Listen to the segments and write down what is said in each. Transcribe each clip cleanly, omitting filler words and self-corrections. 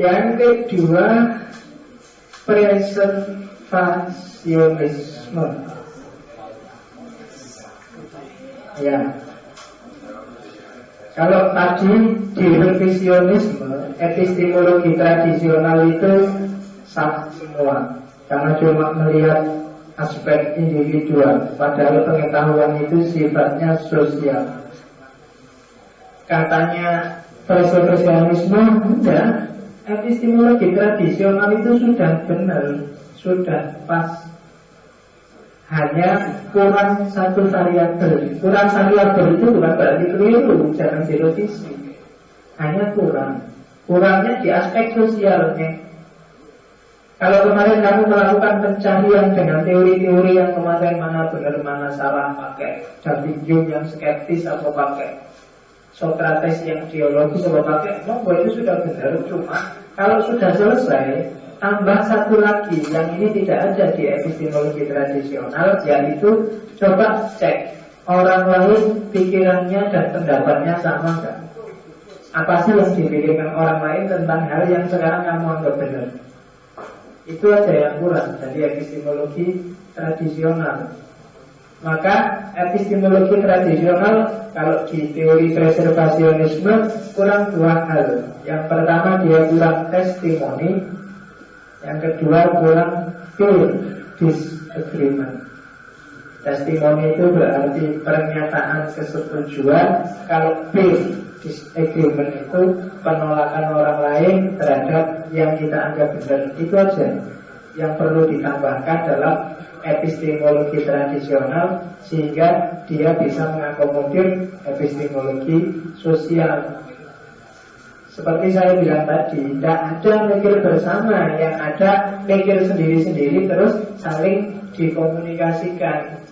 Yang kedua, preservasionisme. Ya. Kalau tadi di revisionisme, epistemologi tradisional itu sah semua, karena cuma melihat aspek individual, padahal pengetahuan itu sifatnya sosial. Katanya preservasionisme, ya, epistemologi tradisional itu sudah benar, sudah pas. Hanya kurang satu variabel. Kurang variabel itu bukan berarti keliru, jangan direvisi. Hanya kurang. Kurangnya di aspek sosialnya. Kalau kemarin kamu melakukan pencarian dengan teori-teori yang kemarin mana benar mana salah, pakai David Hume yang skeptis atau pakai Socrates yang dialogis atau pakai monggo itu sudah benar. Cuma kalau sudah selesai, tambah satu lagi yang ini tidak ada di epistemologi tradisional, yaitu coba cek orang lain pikirannya dan pendapatnya sama enggak? Apa sih yang dipikirkan orang lain tentang hal yang sekarang kamu anggap benar? Itu aja yang kurang dari epistemologi tradisional. Maka epistemologi tradisional kalau di teori preservasionisme kurang dua hal. Yang pertama dia kurang testimoni, yang kedua kurang peer disagreement. Testimoni itu berarti pernyataan kesetujuan. Kalau peer disagreement itu penolakan orang lain terhadap yang kita anggap benar. Itu aja yang perlu ditambahkan dalam epistemologi tradisional, sehingga dia bisa mengakomodir epistemologi sosial. Seperti saya bilang tadi, tidak ada mikir bersama, yang ada mikir sendiri-sendiri terus saling dikomunikasikan.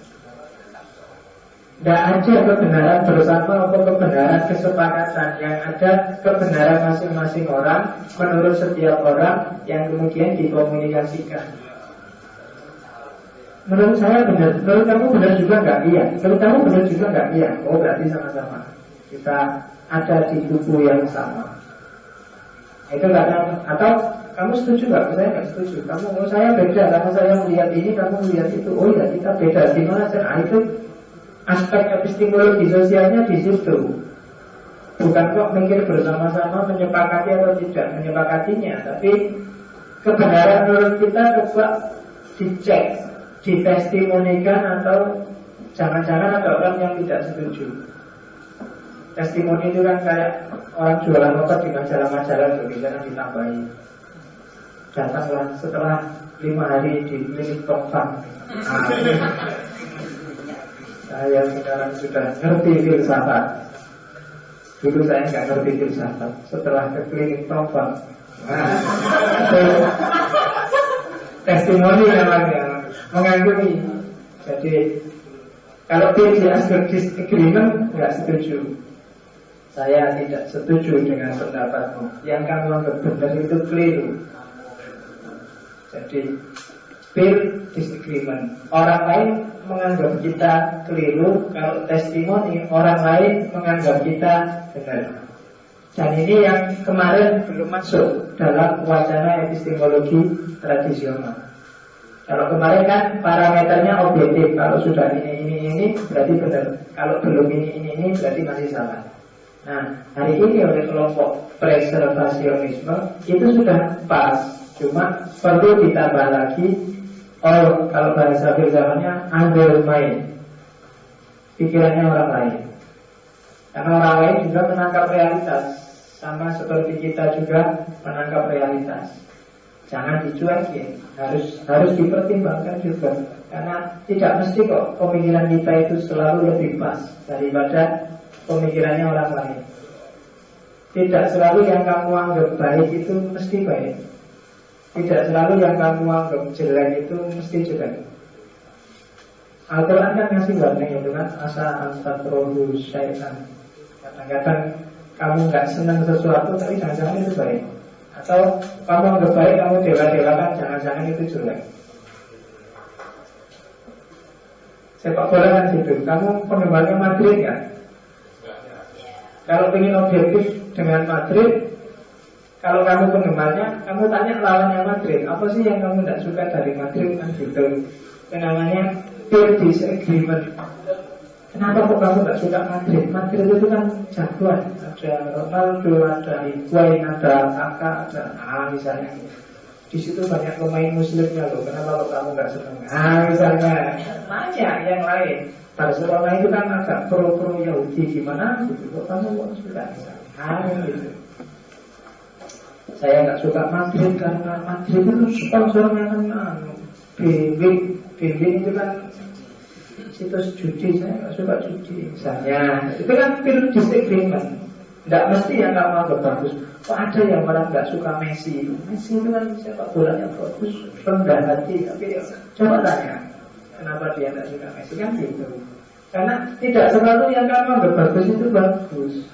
Tidak ada kebenaran bersama atau kebenaran kesepakatan. Yang ada kebenaran masing-masing orang menurut setiap orang yang kemudian dikomunikasikan. Menurut saya benar, menurut kamu benar juga nggak? Iya. Menurut kamu benar juga nggak? Iya. Oh berarti sama-sama kita ada di kubu yang sama. Itu karena, atau kamu setuju nggak? Saya nggak setuju. Kamu, saya beda, karena saya melihat ini, kamu melihat itu. Oh ya kita beda. Gimana? Nah, itu aspek epistemologi sosialnya di situ. Bukan kok mikir bersama-sama menyepakati atau tidak menyepakatinya, tapi kebenaran menurut kita coba dicek, ditestimonikan, atau jangan-jangan ada orang yang tidak setuju. Testimoni itu kan kayak orang jualan motor di majalah-majalah, biasanya ditambahi. Datanglah setelah 5 hari di klinik Tongfang. Saya sekarang sudah ngerti filsafat. Dulu saya nggak ngerti filsafat. Setelah ke klinik Tongfang, testimoni namanya, mengagumi. Jadi kalau dia disagreement, nggak setuju. Saya tidak setuju dengan pendapatmu. Yang kamu anggap benar itu keliru. Jadi peer disagreement. Orang lain menganggap kita keliru. Kalau testimoni, orang lain menganggap kita benar. Dan ini yang kemarin belum masuk dalam wacana epistemologi tradisional. Kalau kemarin kan parameternya objektif. Kalau sudah ini berarti benar. Kalau belum ini berarti masih salah. Nah, hari ini oleh kelompok preservasionisme itu sudah pas, cuma perlu ditambah lagi. Oh, kalau bahasa filsafatnya undermine pikirannya orang lain. Karena orang lain juga menangkap realitas, sama seperti kita juga menangkap realitas. Jangan dicuekin, harus dipertimbangkan juga. Karena tidak mesti kok pemikiran kita itu selalu lebih pas daripada pemikirannya orang lain. Tidak selalu yang kamu anggap baik itu mesti baik. Tidak selalu yang kamu anggap jelek itu mesti jelek. Al-Quran kan ngasih warning itu kan, asa antatrohu syaitan. Kadang-kadang kamu nggak senang sesuatu tapi jangan-jangan itu baik. Atau kamu anggap baik, kamu dewa-dewakan, jangan-jangan itu jelek. Sepak bola kan gitu. Kamu penggemarnya Madrid kan? Kalau ingin objektif dengan Madrid, Kalau kamu penggemarnya, kamu tanya lawannya Madrid, apa sih yang kamu tidak suka dari Madrid, kan gitu. Itu namanya peer disagreement. Kenapa kok kamu tidak suka Madrid? Madrid itu kan jagoan, ada Ronaldo, ada Higuain, ada Kakak, ada misalnya. Di situ banyak pemain muslimnya loh. Kenapa kok kamu nggak senang? Misalnya banyak yang lain. Barcelona itu kan agak pro Yahudi gimana? Gitu. Kok kamu kok suka? Gitu. Saya nggak suka Madrid karena Madrid itu sponsornya kan BB itu kan situs judi, saya nggak suka judi misalnya. Itu kan peer disagreement. Nggak mesti yang kamu anggap bagus. Kok ada yang orang nggak suka Messi? Messi itu kan sepak bola yang bagus, rendah hati. Tapi coba tanya, kenapa dia nggak suka Messi, kan gitu. Karena tidak selalu yang kamu anggap bagus itu bagus.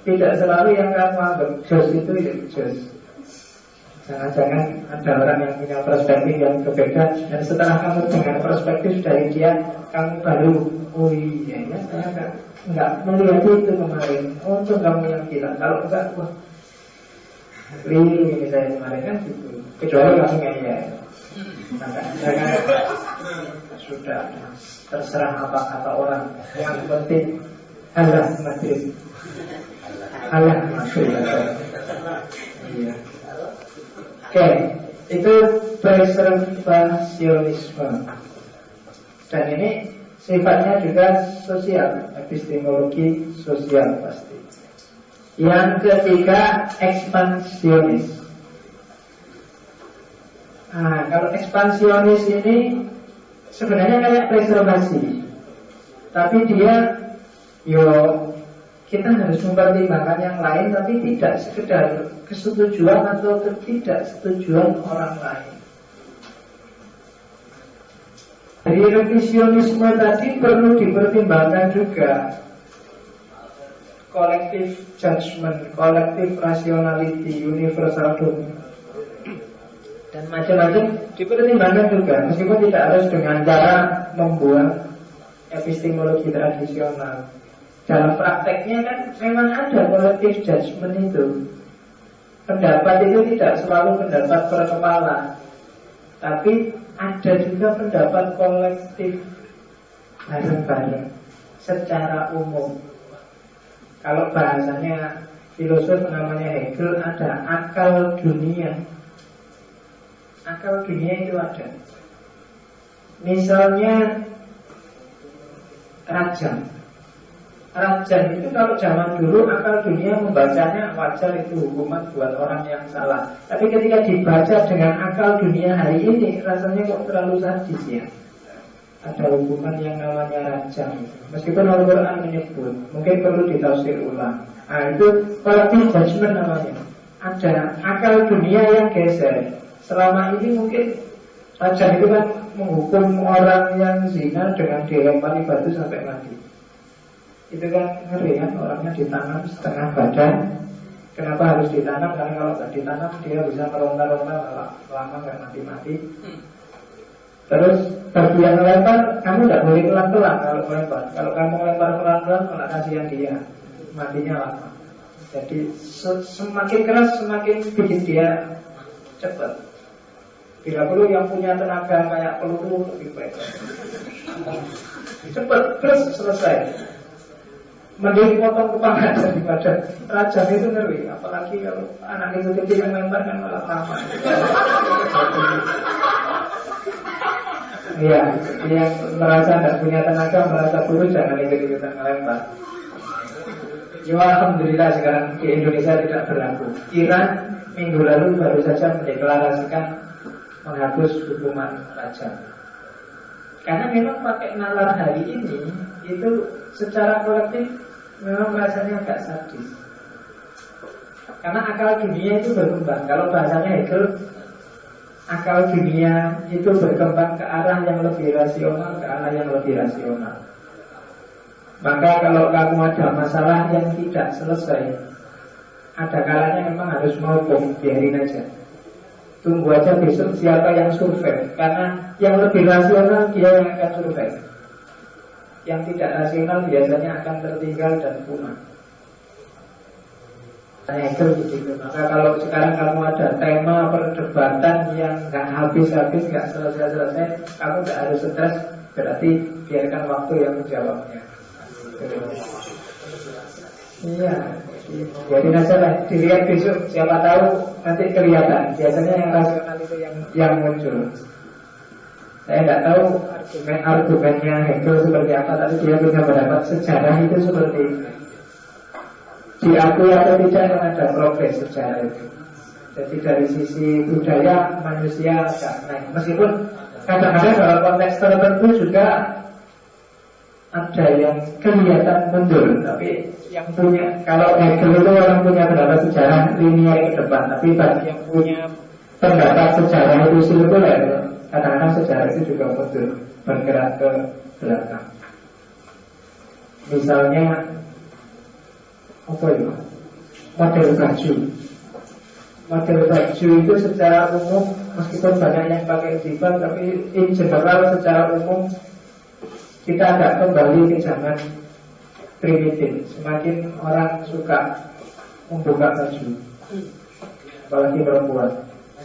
Tidak selalu yang kamu anggap jos itu ya jos. Jangan-jangan ada orang yang punya perspektif yang berbeda, dan setelah kamu dengan perspektif dari dia, kamu baru, oh iya ya, saya nggak melihat itu kemarin. Oh itu kamu yang bilang. Kalau enggak, wah, ini saya kemarin kan gitu. Kecuali kamu ngeyel. Jangan sudah terserah apa kata orang. Yang penting Allah Madrid. Allah Madrid. Iya. Oke, itu preservasionisme. Dan ini sifatnya juga sosial, epistemologi sosial pasti. Yang ketiga, ekspansionis. Nah, kalau ekspansionis ini sebenarnya kayak preservasi, tapi dia kita harus mempertimbangkan yang lain, tapi tidak sekedar kesetujuan atau ketidaksetujuan orang lain. Dari revisionisme tadi perlu dipertimbangkan juga collective judgment, collective rationality, universal domain, dan macam-macam dipertimbangkan juga, meskipun tidak harus dengan cara membuat epistemologi tradisional. Dalam prakteknya kan memang ada collective judgment itu. Pendapat itu tidak selalu pendapat per kepala, tapi ada juga pendapat kolektif bareng-bareng secara umum. Kalau bahasanya filosof namanya Hegel, ada akal dunia. Akal dunia itu ada. Misalnya rajam. Rajam itu kalau zaman dulu akal dunia membacanya wajar, itu hukuman buat orang yang salah. Tapi ketika dibaca dengan akal dunia hari ini, rasanya kok terlalu sadis ya. Ada hukuman yang namanya rajam. Meskipun Al-Quran menyebut, mungkin perlu ditafsir ulang. Nah itu collective judgment namanya. Ada akal dunia yang geser. Selama ini mungkin rajam itu kan menghukum orang yang zina dengan dilempari batu sampai mati. Itu kan ngeri kan, orangnya ditanam setengah badan. Kenapa harus ditanam? Karena kalau tidak ditanam dia bisa meronta-ronta, lama nggak mati-mati. Terus bagi yang melempar, kamu tidak boleh pelan-pelan kalau melempar. Kalau kamu melempar pelan-pelan, malah kasihan dia, matinya lama. Jadi semakin keras semakin bikin dia cepat. Bila perlu yang punya tenaga kayak peluru lebih baik. Cepat, terus selesai. Mending potong kepala daripada rajam, itu ngeri. Apalagi kalau anak itu kecil yang lempar kan malah lama. Iya, yang merasa tidak punya tenaga, merasa buruk, jangan ikut-ikutan melempar. Ya alhamdulillah sekarang di Indonesia tidak berlaku. Iran minggu lalu baru saja mendeklarasikan menghapus hukuman rajam. Karena memang pakai nalar hari ini itu secara kolektif memang rasanya agak sadis. Karena akal dunia itu berkembang. Kalau bahasanya Hegel, akal dunia itu berkembang ke arah yang lebih rasional, ke arah yang lebih rasional. Maka kalau kamu ada masalah yang tidak selesai, ada kalanya memang harus mau biarin aja. Tunggu aja besok siapa yang survei. Karena yang lebih rasional dia yang akan survei. Yang tidak rasional biasanya akan tertinggal dan punah. Hegel begitu. Maka kalau sekarang kamu ada tema perdebatan yang nggak habis-habis, nggak selesai-selesai, kamu nggak harus stres. Berarti biarkan waktu yang menjawabnya. Iya, jadi aja lah, dilihat besok. Siapa tahu nanti kelihatan. Biasanya yang rasional itu yang muncul. Saya nggak tahu argumennya Hegel seperti apa, tapi dia punya pendapat sejarah itu seperti ini. Diakui atau tidak ada progres sejarah itu. Jadi dari sisi budaya manusia agak naik. Meskipun kadang-kadang dalam konteks tertentu juga ada yang kelihatan mundur. Tapi yang punya, kalau Hegel itu orang punya pendapat sejarah linear ke depan. Tapi bagi yang punya pendapat sejarah itu sirkuler, kadang-kadang sejarah itu juga mundur, bergerak ke belakang. Misalnya apa itu? Model baju. Model baju itu secara umum, meskipun banyak yang pakai jilbab, tapi in general secara umum kita agak kembali ke zaman primitif. Semakin orang suka membuka baju, apalagi perempuan.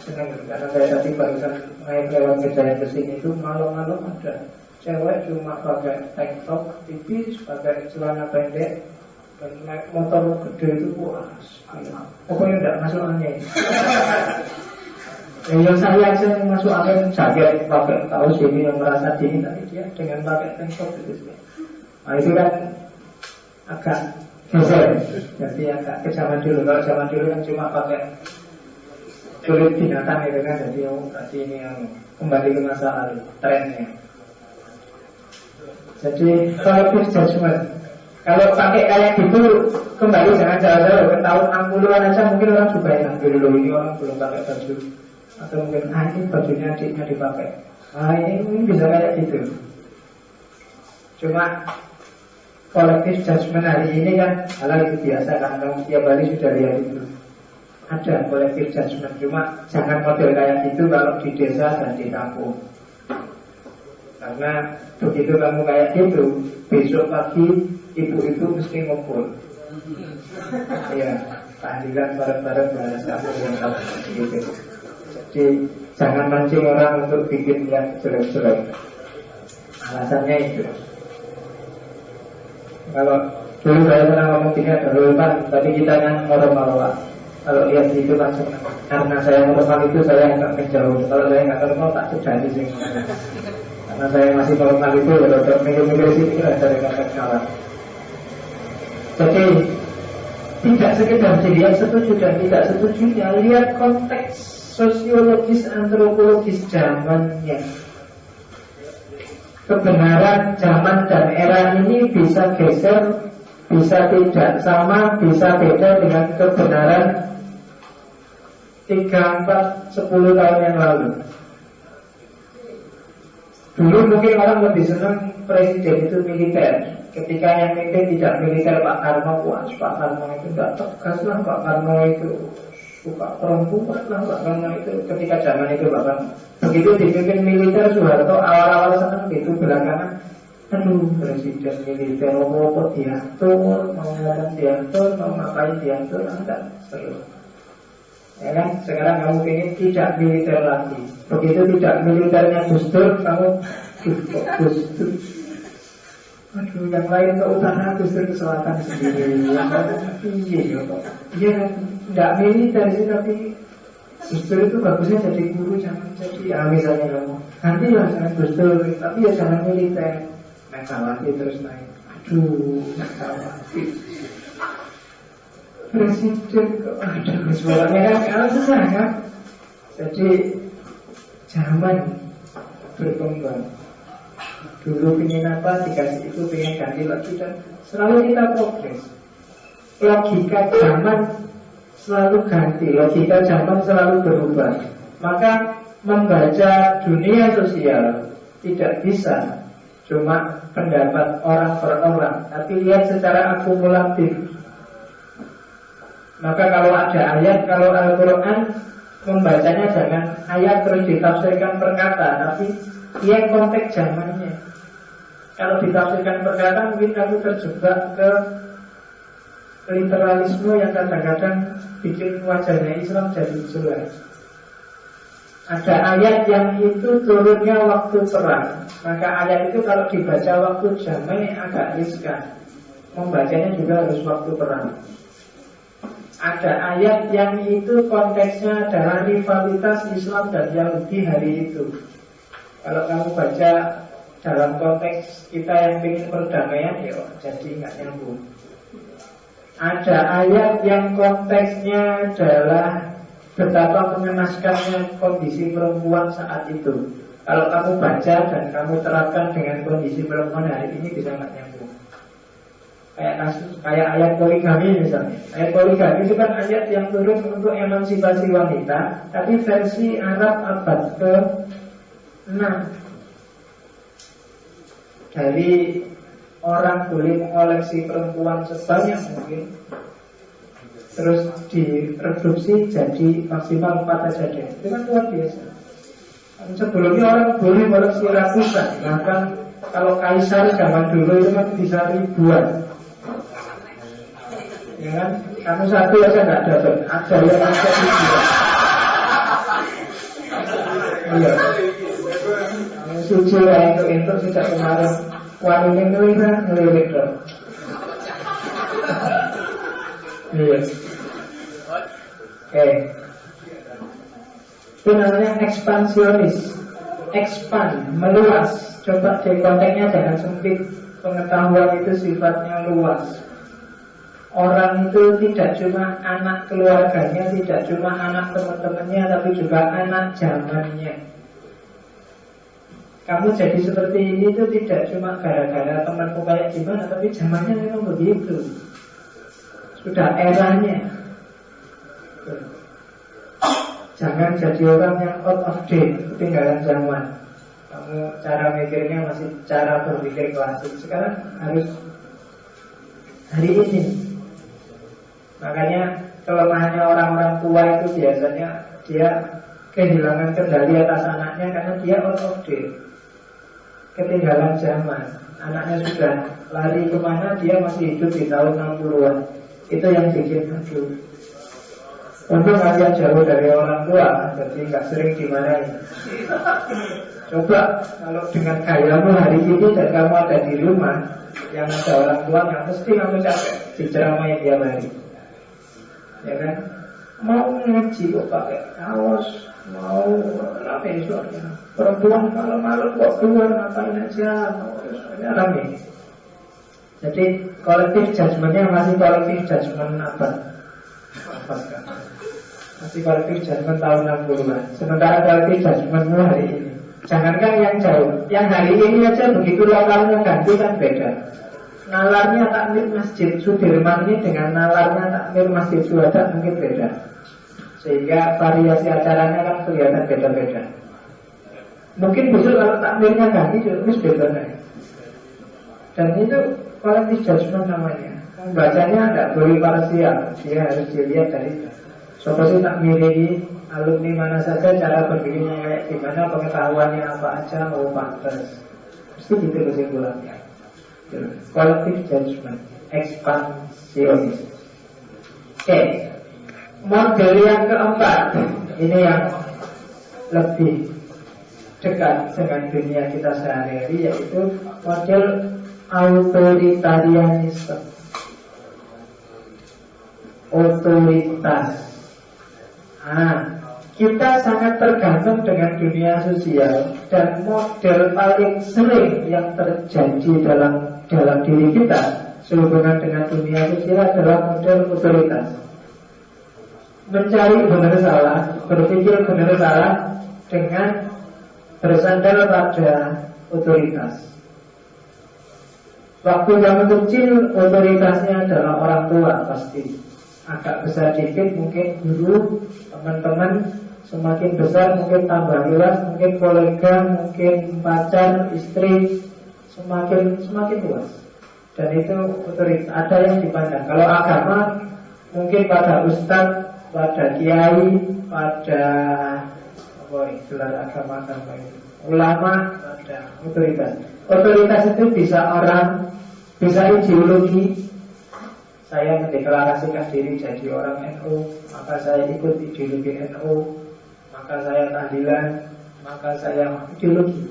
Senang, karena saya tadi barusan naik lewat Kejayaan kesini itu malam-malam ada cewek cuma pakai tank top tipis, pakai celana pendek, dan naik motor gede itu, wah, pokoknya tidak masuk angin. Yang saya aja yang masuk angin jaket pakai kaos ini yang merasa dingin, tapi dia dengan pakai tank top itu. Nah itu kan agak geser, jadi agak ke zaman dulu. Kalau zaman dulu kan cuma pakai kulit binatang itu kan, jadi berarti ini yang kembali ke masa lalu, trennya. Jadi collective judgment. Kalau pakai kayak gitu, kembali jangan jauh-jauh ke tahun 60-an aja, mungkin orang juga yang dulu ini orang belum pakai baju, atau mungkin ini bajunya adiknya dipakai. Ini bisa kayak gitu. Cuma collective judgment hari ini kan hal itu biasa, karena kamu tiap hari sudah lihat itu. Ada collective judgment, cuma jangan model kayak gitu kalau di desa dan di kampung. Karena begitu kamu kayak gitu, besok pagi ibu-ibu mesti ngumpul. Iya, tahlilan bareng-bareng bahas kamu yang tahu gitu. Jadi jangan mancing orang untuk bikin yang jelek-jelek. Alasannya itu. Kalau dulu saya pernah ngomong tiga dahuluan, tapi kita yang normal. Kalau lihat itu langsung, karena saya normal itu saya agak menjauh. Kalau saya nggak normal tak terjadi sih. Karena saya masih normal itu, kalau mikir-mikir sini dari konteks kawan. Jadi tidak sekedar dilihat setuju dan tidak setujunya, lihat konteks sosiologis, antropologis zamannya. Kebenaran zaman dan era ini bisa geser, bisa tidak sama, bisa beda dengan kebenaran 3, 4, 10 tahun yang lalu. Dulu mungkin orang lebih senang presiden itu militer. Ketika yang mimpin tidak militer, Pak Karno, wah Pak Karno itu tidak tegas lah, Pak Karno itu suka perempuan lah, Pak Karno itu ketika zaman itu Pak Karno. Begitu dipimpin militer Soeharto awal-awal senang gitu, belakangan aduh presiden militer apa diatur, mau ngomong diatur, mau ngapain diatur, enggak seru. Ya kan? Sekarang kamu ingin tidak militer lagi. Begitu tidak militernya Gus Dur, kamu Gus Dur. Aduh, yang lain ke utara, Gus Dur ke selatan sendiri. Iya, tidak militer sih, tapi Gus Dur itu bagusnya jadi guru, jangan jadi misalnya kamu. Nanti lah jangan Gus Dur, tapi ya jangan militer. Megawati terus naik. Aduh, Megawati. Presiden kok ada suaranya kan susah kan. Jadi zaman berkembang. Dulu ingin apa, dikasih itu, ingin ganti lagi, dan selalu kita progres. Logika zaman selalu ganti, logika zaman selalu berubah. Maka membaca dunia sosial tidak bisa cuma pendapat orang per orang, tapi lihat secara akumulatif. Maka kalau ada ayat, kalau Al-Quran membacanya jangan ayat terus ditafsirkan per kata, tapi lihat konteks zamannya. Kalau ditafsirkan per kata mungkin kamu terjebak ke literalisme yang kadang-kadang bikin wajahnya Islam jadi jelek. Ada ayat yang itu turunnya waktu perang, maka ayat itu kalau dibaca waktu damai agak riskan. Membacanya juga harus waktu perang. Ada ayat yang itu konteksnya adalah rivalitas Islam dan Yahudi hari itu. Kalau kamu baca dalam konteks kita yang ingin perdamaian, ya jadi nggak nyambung. Ada ayat yang konteksnya adalah betapa mengenaskannya kondisi perempuan saat itu. Kalau kamu baca dan kamu terapkan dengan kondisi perempuan hari ini, bisa nggak nyambung. Kayak ayat poligami misalnya. Ayat poligami itu kan ayat yang turun untuk emansipasi wanita, tapi versi Arab abad ke-6. Dari orang boleh mengoleksi perempuan sebanyak mungkin, terus direduksi jadi maksimal 4 aja deh. Itu kan luar biasa. Sebelumnya orang boleh koleksi ratusan, bahkan kalau kaisar zaman dulu itu kan bisa ribuan. Ya kan, kamu satu aja nggak dapat, ada yang ada ribuan. Iya. Suci lah itu sejak kemarin. Wanita ngelirik dong. Iya. Oke. Itu namanya ekspansionis. Expand, meluas. Coba di konteksnya jangan sempit. Pengetahuan itu sifatnya luas. Orang itu tidak cuma anak keluarganya, tidak cuma anak teman-temannya, tapi juga anak zamannya. Kamu jadi seperti ini itu tidak cuma gara-gara temanmu kayak gimana, tapi zamannya memang begitu. Sudah eranya. Jangan jadi orang yang out of date, ketinggalan zaman. Kamu cara mikirnya masih cara berpikir klasik. Sekarang harus hari ini. Makanya kelemahannya orang-orang tua itu biasanya dia kehilangan kendali atas anaknya karena dia out of date, ketinggalan zaman. Anaknya sudah lari kemana, dia masih hidup di tahun 60-an. Itu yang bikin aduh. Untung kalian jauh dari orang tua, jadi nggak sering dimarahin. Coba kalau dengan gayamu hari ini dan kamu ada di rumah yang ada orang tua, yang mesti kamu capek diceramain tiap hari. Ya kan? Mau ngaji kok pakai kaos, mau apa soalnya perempuan malam-malam kok keluar ngapain aja, ini. Jadi kolektif judgementnya masih kolektif judgement apa sekarang? Masih kolektif judgement tahun 60-an. Sementara kolektif judgementmu hari ini, jangankan yang jauh, yang hari ini aja begitu lokalnya ganti kan beda. Nalarnya takmir Masjid Sudirman ini dengan nalarnya takmir Masjid Syuhada mungkin beda. Sehingga variasi acaranya kan kelihatan beda-beda. Mungkin besok kalau takmirnya ganti juga beda nih. Dan itu kolektif judgement namanya. Membacanya tidak boleh parsial, dia harus dilihat dari siapa sih takmir ini, alumni mana saja, cara berpikirnya kayak gimana, pengetahuannya apa aja, mau pantas. Mesti gitu kesimpulannya. Collective judgment, ekspansionis. Oke. Model yang keempat, ini yang lebih dekat dengan dunia kita sehari-hari, yaitu model autoritarianisme. Otoritas. Kita sangat tergantung dengan dunia sosial, dan model paling sering yang terjadi dalam diri kita sehubungan dengan dunia sosial adalah model otoritas. Mencari benar salah, berpikir benar salah dengan bersandar pada otoritas. Waktu kamu kecil, otoritasnya adalah orang tua pasti. Agak besar dikit mungkin guru, teman-teman. Semakin besar mungkin tambah luas, mungkin kolega, mungkin pacar, istri. Semakin luas. Dan itu otoritas. Ada yang dipandang. Kalau agama mungkin pada ustadz, pada kiai, pada gelar agama itu, ulama, pada otoritas. Otoritas itu bisa orang, bisa ideologi. saya mendeklarasikan diri jadi orang NU, maka saya ikut ideologi NU, maka saya tahlilan, maka saya ideologi.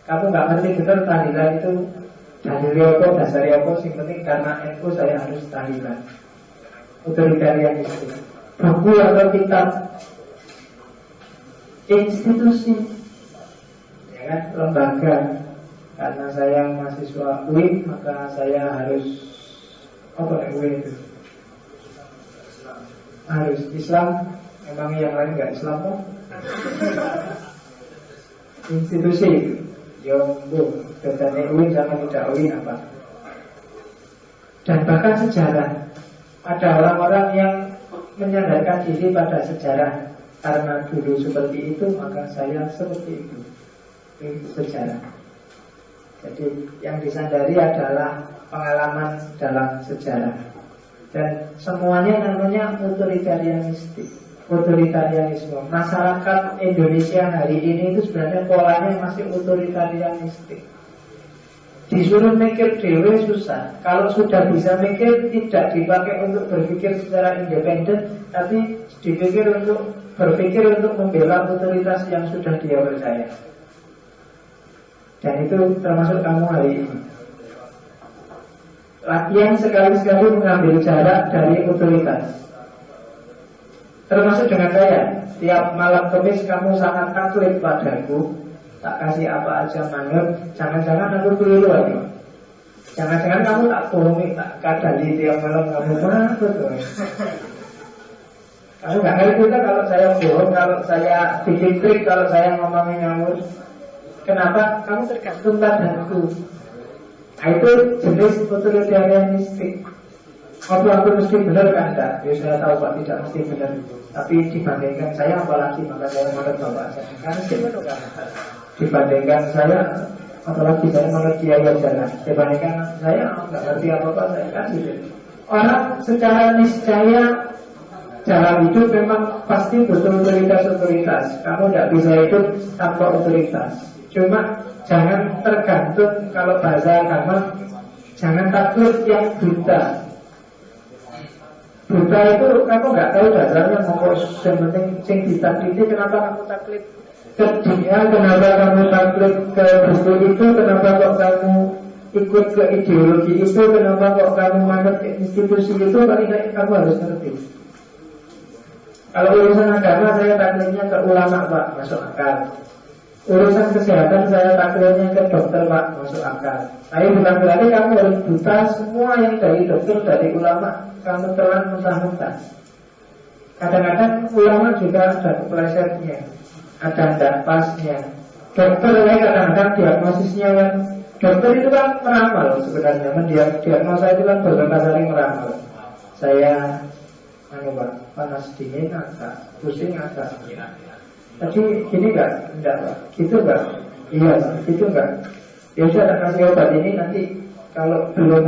Kamu nggak ngerti betul tahlilan itu dari apa, dasar apa, yang penting karena NU saya harus tahlilan. Otoritarian itu buku atau kitab, institusi, ya kan, lembaga. Karena saya mahasiswa UIN, maka saya harus apa UIN itu? Harus Islam. Memang yang lain nggak Islam kok. Institusi itu, bu, bedanya UIN sama tidak UIN apa? Dan bahkan sejarah. Ada orang-orang yang menyandarkan diri pada sejarah. Karena dulu seperti itu, maka saya seperti itu. Itu sejarah. Jadi yang disandari adalah pengalaman dalam sejarah. Dan semuanya namanya otoritarianistik, otoritarianisme. Masyarakat Indonesia hari ini itu sebenarnya polanya masih otoritarianistik. Disuruh mikir dewe susah. Kalau sudah bisa mikir, tidak dipakai untuk berpikir secara independen, tapi dipikir untuk berpikir untuk membela otoritas yang sudah dia percaya. Dan itu termasuk kamu hari ini. Latihan sekali-sekali mengambil jarak dari otoritas. Termasuk dengan saya. Tiap malam Kamis kamu sangat taklid padaku, tak kasih apa aja manut. Jangan-jangan aku keliru lagi. Jangan-jangan kamu tak bohongi, tak kadali tiap malam kamu manut. Kamu gak ngerti kan kalau saya bohong, kalau saya bikin trik, kalau saya ngomongin ngawur. Kenapa? Kamu tergantung padaku. Nah, itu jenis otoritarianistik. Apa aku mesti benar kan enggak? Ya saya tahu Pak tidak mesti benar. Tapi dibandingkan saya apalagi, maka saya menurut Bapak saya kan gimana kan? Dibandingkan saya apalagi saya menurut Kiai Jalan. Dibandingkan saya nggak ngerti apa-apa, saya kan gitu. Orang secara niscaya dalam hidup memang pasti butuh otoritas-otoritas. Kamu tidak bisa hidup tanpa otoritas. Cuma jangan tergantung, kalau bahasa agama, jangan takut yang buta. Buta itu kamu nggak tahu dasarnya, mau yang penting sing ditakliti. Kenapa kamu taklid ke dia? Kenapa kamu taklid ke buku itu? Kenapa kok kamu ikut ke ideologi itu? Kenapa kok kamu manut ke institusi itu? Paling kamu harus ngerti. Kalau urusan agama saya taklidnya ke ulama Pak, masuk akal. Urusan kesehatan saya taklidnya ke dokter Pak, masuk akal. Tapi bukan berarti kamu harus buta semua yang dari dokter, dari ulama. Kamu telan mentah-mentah. Kadang-kadang ulama juga ada keplesetnya, ada tidak pasnya. Dokter kadang-kadang diagnosisnya kan, dokter itu kan meramal sebenarnya. Diagnosa itu kan berkali-kali meramal. Saya Pak, panas dingin agak, pusing agak. Jadi gini enggak Pak, gitu enggak? Iya, gitu enggak? Ya sudah kasih obat ini, nanti kalau belum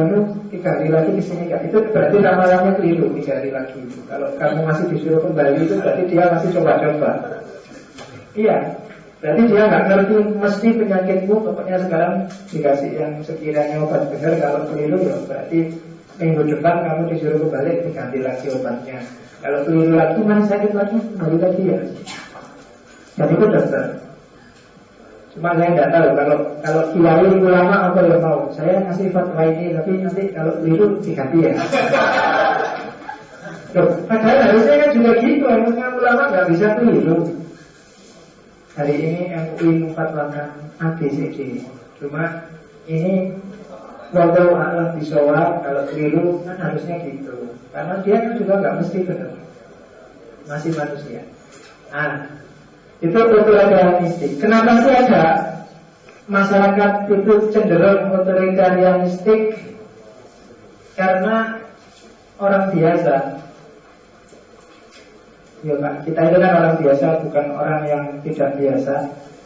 3 hari lagi kesini enggak. Itu berarti ramalannya keliru 3 hari lagi. Kalau kamu masih disuruh kembali itu berarti dia masih coba-coba. Iya, berarti dia nggak ngerti mesti penyakitmu. Pokoknya sekarang dikasih yang sekiranya obat benar. Kalau keliru ya berarti minggu depan kamu disuruh kembali, diganti lagi obatnya. Kalau keliru lagi, masih sakit lagi, kembali lagi ya. Dan itu dokter. Cuma saya tidak tahu kalau kiai ulama apa yang mau. Saya ngasih fatwa ini, tapi nanti kalau keliru diganti ya. Loh, padahal harusnya kan juga gitu. Emangnya ulama nggak bisa keliru. Hari ini MUI memfatwakan ABCD. Cuma ini walau Allah bisawab, kalau keliru kan harusnya gitu. Karena dia kan juga nggak mesti benar, masih manusia. Itu otoritarianistik. Kenapa sih ada masyarakat itu cenderung otoritarianistik? Karena orang biasa. Ya Pak, kita itu kan orang biasa, bukan orang yang tidak biasa.